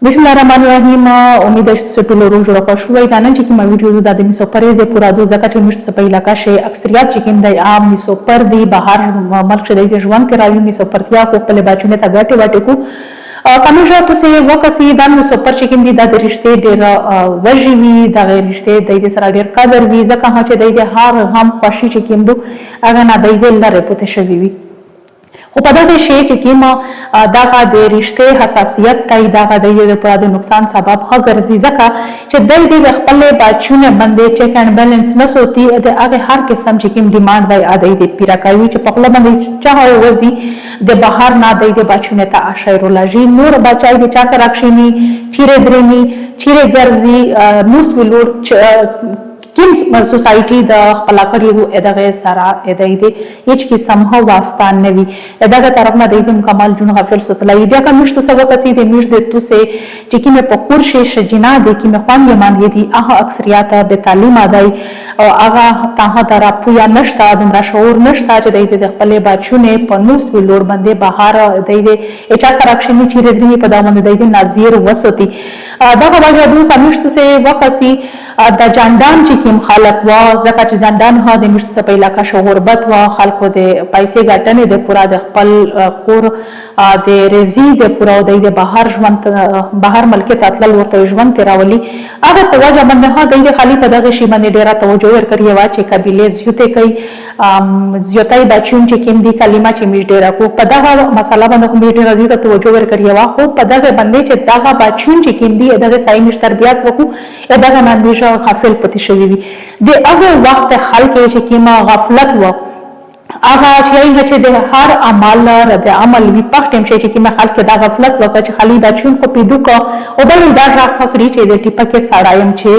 بسم الله الرحمن الرحیم. امید ہے کہ ټول روز جوړ پښو وای دا نن چې کوم ویډیو د دې میسو پرې د پورا دو زکه چې مشت په علاقہ شي اکثریت چې کوم د عام میسو پر دی بهر ملک شې د ژوند کې راوي میسو پرتیا کو خپل بچونه ته غټي واټي کو کمیجه تاسو وکسي د میسو پر چې کوم دي د رښتې ډېر وجوي د رښتې د دې سره ډېر قدر وی ځکه چې د هر غم خوشي چې کوم دو هغه نه د دې لاره پته شوی وي خو په دغه شی چې کیما دغه د رښتې حساسیت ته دغه د یو پر د نقصان سبب هغه ځکه چې د دې خپل بچونه باندې چیک اینڈ بیلنس نه سوتي د هغه هر قسم چې کیم ډیماند دی ادای د پیراکوي چې په خپل باندې چا وزي د بهر نه د بچونه ته اشایرولوژي نور بچای د چا سره راکشني چیرې درني چیرې ګرځي نوس ولور کیم سوسایټي د خپل کړیو ادغه سره ادای دي هیڅ قسم هو واسطه نه وي ادغه طرف نه د مکمل جون غفل ستلای بیا کوم مشت سبا کسي د میش د تو سه چې کیمه په کور شي شجنا د کیمه خوان یمان دي هغه اکثریت به تعلیم ادای او هغه ته درا پویا نشته د شعور نشته چې د خپل بچونه په نوس ولور باندې بهر د اچا سره کښنی چیرې درې په دامن د نازیر وسوتی دغه وجه د کمشت سه وکسي د جاندان چې کوم خلک وا زکه چې جاندان ها د مشت په علاقہ شهرت وا خلکو د پیسې ګټنې د پورا د خپل کور د رزي د پورا د بهر ژوند بهر ملک ته تل ورته ژوند تراولي هغه په وجه باندې ها د خالي په دغه شی باندې ډیره توجه ورکړي وا چې قبيله زیوته کوي زیوتای بچون چې کوم دي کلمه چې مش ډیره کو په دغه مسله باندې کوم ډیره زیاته توجه ورکړي وا خو په دغه باندې چې دغه بچون چې کوم دي دغه صحیح مش تربيات وکړو دغه باندې غافل پتی شوی وي د هغه وخت خلک چې کیما غفلت و هغه چې د هر عمل رد عمل وی پخ ټیم چې کیما خلک د غفلت وکړي چې خالي بچون کو پیدو کو او بل دا راخکړي چې د ټیپه کې سړایم چې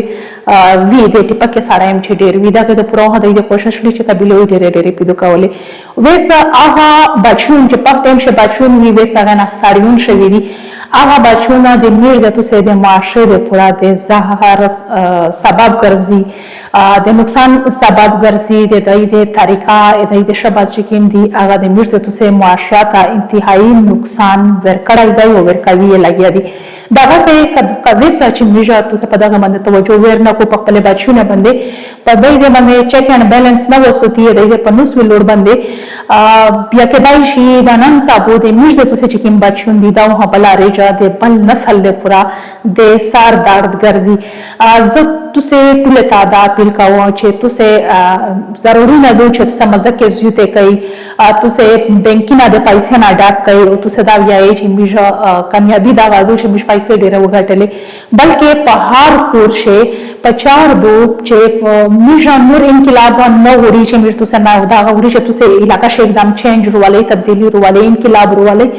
وی د ټیپه کې سړایم چې ډیر وی دا د پروه د کوشش لري چې قبيله ډیر پیدو کولې ویسه هغه بچون چې پخ ټیم شه بچون وی ویسه نه سړیون شوی دي هغه بچونه د میر د توسه د معاشره د پورا د زهر سبب ګرځي د نقصان سبب ګرځي د طریقه د شبات چې کوم دي هغه د میر د توسه معاشره ته انتهایی نقصان ورکړای دی او ورکوي لګیا دي دغه څه کدي چې میجا توسه په دغه باندې توجه ورنه کو په خپل بچونه باندې په دې باندې چیک اینڈ بیلنس نه وسوتی د پنوس ولور باندې بیا کدای شي د نن صاحب د میج د توسه چې کوم بچون دي دا په بلاره د بل نسل له پورا د سر درد ګرځي زه تاسو ټول تعداد پیل کوم چې تاسو ضروري نه دی چې تاسو مزه زیوته کوي تاسو بانکینه د پیسې نه ډاک کوي او تاسو دا وایي چې میجا کامیابی دا وایي چې میج پیسې ډیره وګټلې بلکې په هر کور شي په چار دو چې میجا نور انقلاب نه وړي چې میج تاسو نه دا وړي چې تاسو علاقہ شي एकदम چینج روالي تبدیلی روالي انقلاب روالي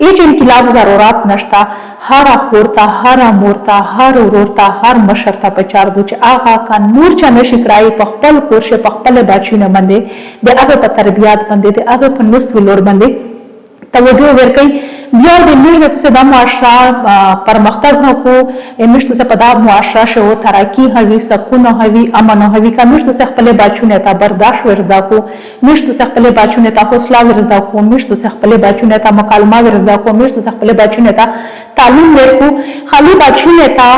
ایچ انقلاب ضرورت نشتا هر خورتا هر مورتا هر ورورتا هر مشرتا په چار دو چې هغه کا نور چا نشي کرای په خپل کورشه په خپل بچونه باندې د هغه په تربيات باندې د هغه په نسل ولور باندې توجه ورکړي بیا د میږي ته د معاشره پرمختګ نکو مشت څه په د معاشره شو ترقی هوي سکون هوي امن هوي کا مشت څه خپل بچونه ته برداشت ورزدا کو مشت څه خپل بچونه ته حوصله ورزدا کو مشت څه خپل بچونه ته مکالمه ورزدا کو مشت څه خپل بچونه ته تعلیم ورکو خالي بچونه ته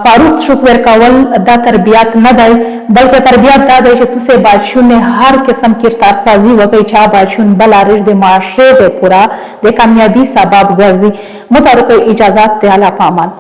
فاروق شکر کول د تربيات نه دی بلکې تربيات دا دی چې تاسو بچونه هر قسم کردار سازي وکړي چې بچون بلارج د معاشره د پورا د کامیابی سبب ګرځي متعلق اجازت ته اعلی پامان